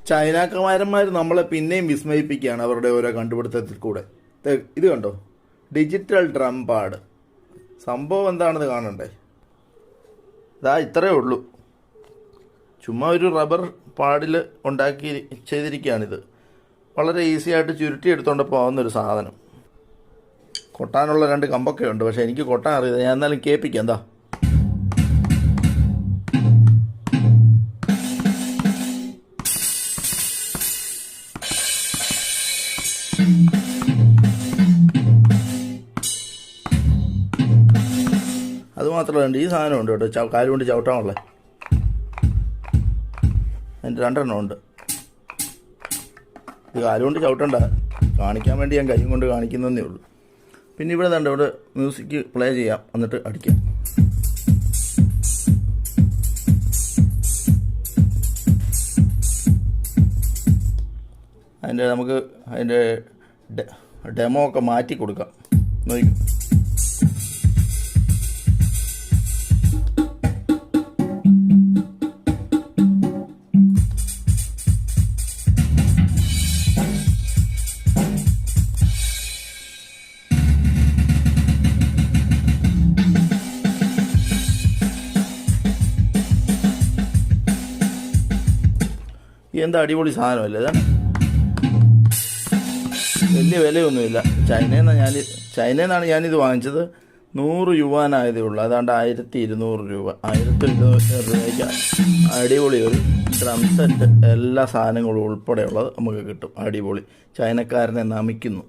ചൈനക്കാരന്മാർ നമ്മളെ പിന്നെയും വിസ്മയിപ്പിക്കുകയാണ് അവരുടെ ഓരോ കണ്ടുപിടുത്തത്തിൽ കൂടെ. ഇത് കണ്ടോ, ഡിജിറ്റൽ ഡ്രം പാഡ്. സംഭവം എന്താണെന്ന് കാണണ്ടേ? ഇതാ ഇത്രയേ ഉള്ളൂ. ചുമ്മാ ഒരു റബ്ബർ പാഡിൽ ഉണ്ടാക്കി ചെയ്തിരിക്കുകയാണിത്. വളരെ ഈസി ആയിട്ട് ചുരുട്ടിയെടുത്തുകൊണ്ട് പോകുന്നൊരു സാധനം. കൊട്ടാനുള്ള 2 കമ്പൊക്കെ ഉണ്ട്, പക്ഷേ എനിക്ക് കൊട്ടാൻ അറിയില്ല. ഞാൻ എന്നാലും കേൾപ്പിക്കാം. എന്താ അതുമാത്രമല്ല, ഈ സാധനം ഉണ്ട് കേട്ടോ, കാലുകൊണ്ട് ചവിട്ടാനുള്ള. അതിൻ്റെ 2 എണ്ണം ഉണ്ട്. ഇത് കാലുകൊണ്ട് ചവിട്ടണ്ട, കാണിക്കാൻ വേണ്ടി ഞാൻ കൈ കൊണ്ട് കാണിക്കുന്നതേ ഉള്ളൂ. പിന്നെ ഇവിടെ തന്നെ ഇവിടെ മ്യൂസിക് പ്ലേ ചെയ്യാം, എന്നിട്ട് അടിക്കാം. നമുക്ക് അതിൻ്റെ ഡെമോ ഒക്കെ മാറ്റി കൊടുക്കാം. നോക്കും, എന്താ അടിപൊളി സാധനമല്ലേ. ഇതാണ് വലിയ വിലയൊന്നുമില്ല. ചൈനയിൽ നിന്നാണ് ഞാനിത് വാങ്ങിച്ചത്. 100 യുവാനായതേ ഉള്ളൂ. അതാണ്ട് 1200 രൂപ. 1200 രൂപയ്ക്ക് അടിപൊളി ഒരു ഡ്രം സെറ്റ്, എല്ലാ സാധനങ്ങളും ഉൾപ്പെടെയുള്ളത് നമുക്ക് കിട്ടും. അടിപൊളി. ചൈനക്കാരനെ നമിക്കുന്നു.